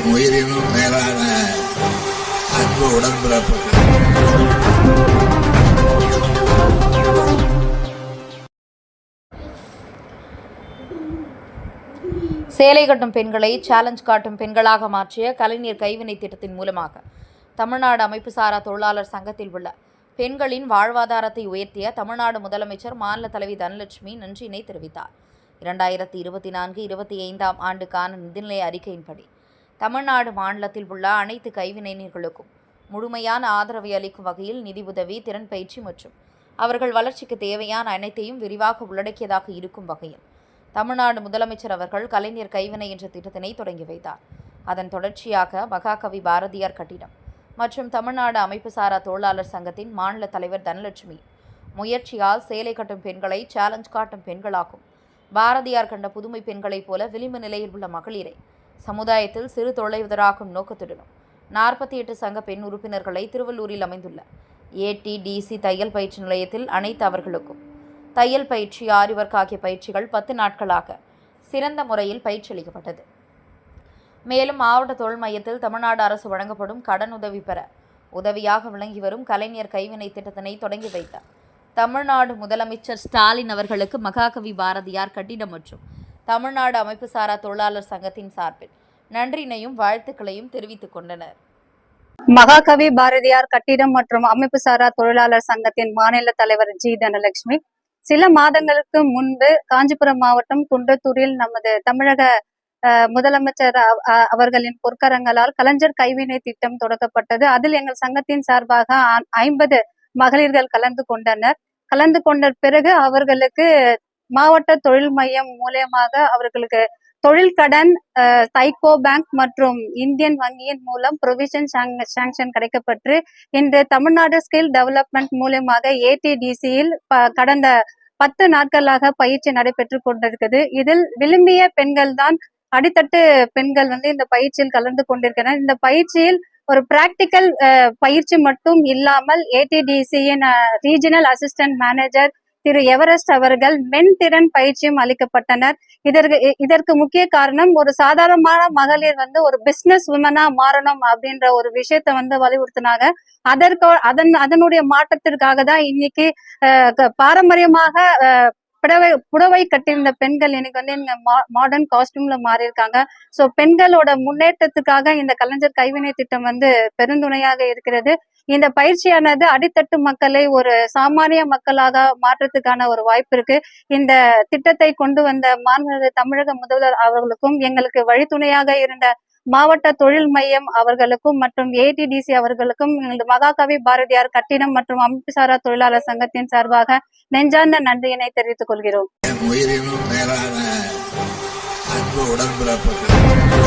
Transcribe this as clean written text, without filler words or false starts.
என் உயிரினும் மேலான அன்பு உடன்பிறப்புகள். சேலை கட்டும் பெண்களை சேலஞ்ச் காட்டும் பெண்களாக மாற்றிய கலைஞர் கைவினை திட்டத்தின் மூலமாக தமிழ்நாடு அமைப்பு சாரா தொழிலாளர் சங்கத்தில் உள்ள பெண்களின் வாழ்வாதாரத்தை உயர்த்திய தமிழ்நாடு முதலமைச்சர் மாநில தலைவி தனலட்சுமி நன்றியினை தெரிவித்தார். 2024-25 ஆண்டுக்கான நிதிநிலை அறிக்கையின்படி தமிழ்நாடு மாநிலத்தில் உள்ள அனைத்து கைவினைஞர்களுக்கும் முழுமையான ஆதரவை அளிக்கும் வகையில் நிதி உதவி, திறன் பயிற்சி மற்றும் அவர்கள் வளர்ச்சிக்கு தேவையான அனைத்தையும் விரிவாக உள்ளடக்கியதாக இருக்கும் வகையில் தமிழ்நாடு முதலமைச்சர் அவர்கள் கலைஞர் கைவினை என்ற திட்டத்தினை தொடங்கி வைத்தார். அதன் தொடர்ச்சியாக மகாகவி பாரதியார் கட்டிடம் மற்றும் தமிழ்நாடு அமைப்பு சாரா தொழிலாளர் சங்கத்தின் மாநில தலைவர் தனலட்சுமி முயற்சியால் சேலை கட்டும் பெண்களை சேலஞ்ச் காட்டும் பெண்களாகும் பாரதியார் கண்ட புதுமை பெண்களைப் போல விளிம்பு நிலையில் உள்ள மகளிரை சமுதாயத்தில் சிறு தொலைவதராகும் நோக்கத்துடனும் 48 சங்க பெண் உறுப்பினர்களை திருவள்ளூரில் அமைந்துள்ள ஏடிடிசி தையல் பயிற்சி நிலையத்தில் அனைத்து அவர்களுக்கும் தையல் பயிற்சி, ஆரிவர்க் ஆகிய பயிற்சிகள் 10 நாட்களாக சிறந்த முறையில் பயிற்சி அளிக்கப்பட்டது. மேலும் மாவட்ட தொழில் மையத்தில் தமிழ்நாடு அரசு வழங்கப்படும் கடன் உதவி பெற உதவியாக விளங்கி வரும் கலைஞர் கைவினை திட்டத்தினை தொடங்கி வைத்தார். தமிழ்நாடு முதலமைச்சர் ஸ்டாலின் அவர்களுக்கு மகாகவி பாரதியார் கட்டிடம் மற்றும் தமிழ்நாடு அமைப்பு சாரா தொழிலாளர் சங்கத்தின் சார்பில் நன்றியினையும் வாழ்த்துக்களையும் தெரிவித்துக் கொண்டனர். மகாகவி பாரதியார் கட்டிடம் மற்றும் அமைப்பு சாரா தொழிலாளர் சங்கத்தின் மாநில தலைவர் ஜி தனலட்சுமி சில மாதங்களுக்கு முன்பு காஞ்சிபுரம் மாவட்டம் குன்றத்தூரில் நமது தமிழக முதலமைச்சர் அவர்களின் பொற்கரங்களால் கலைஞர் கைவினை திட்டம் தொடங்கப்பட்டது. அதில் எங்கள் சங்கத்தின் சார்பாக 50 மகளிர்கள் கலந்து கொண்ட பிறகு அவர்களுக்கு மாவட்ட தொழில் மையம் மூலமாக அவர்களுக்கு தொழில் கடன் சைகோ பேங்க் மற்றும் இந்தியன் வங்கியின் மூலம் ப்ரொவிஷன் சாங்ஷன் கிடைக்கப்பட்டு இன்று தமிழ்நாடு ஸ்கில் டெவலப்மெண்ட் மூலமாக ஏடிடிசியில் கடந்த 10 நாட்களாக பயிற்சி நடைபெற்று கொண்டிருக்கிறது. இதில் விரும்பிய பெண்கள் தான், அடித்தட்டு பெண்கள் இந்த பயிற்சியில் கலந்து கொண்டிருக்கிறார். இந்த பயிற்சியில் ஒரு பிராக்டிக்கல் பயிற்சி மட்டும் இல்லாமல் ஏடிடிசியின் ரீஜனல் அசிஸ்டன்ட் மேனேஜர் திரு எவரெஸ்ட் அவர்கள் மென்திறன் பயிற்சியும் அளிக்கப்பட்டனர். இதற்கு முக்கிய காரணம், ஒரு சாதாரணமான மகளிர் ஒரு பிசினஸ் உமனா மாறணும் அப்படின்ற ஒரு விஷயத்த வலியுறுத்தினாங்க. அதனுடைய மாற்றத்திற்காக தான் இன்னைக்கு பாரம்பரியமாக புடவை கட்டியிருந்த பெண்கள் இன்னைக்கு மாடர்ன் காஸ்டியூம்ல மாறி இருக்காங்க. சோ பெண்களோட முன்னேற்றத்துக்காக இந்த கலைஞர் கைவினை திட்டம் பெருந்துணையாக இருக்கிறது. இந்த பயிற்சியானது அடித்தட்டு மக்களை ஒரு சாமானிய மக்களாக மாற்றத்துக்கான ஒரு வாய்ப்பு இருக்கு. இந்த திட்டத்தை கொண்டு வந்த மாண்புமிகு தமிழக முதல்வர் அவர்களுக்கும், எங்களுக்கு வழித்துணையாக இருந்த மாவட்ட தொழில் மையம் அவர்களுக்கும் மற்றும் ஏடிடிசி அவர்களுக்கும் எங்களது மகாகவி பாரதியார் கட்டிடம் மற்றும் அமைப்பு சாரா தொழிலாளர் சங்கத்தின் சார்பாக நெஞ்சார்ந்த நன்றியினை தெரிவித்துக் கொள்கிறோம். என் உயிரினும் மேலான அன்பு உடன்பிறப்புகள்.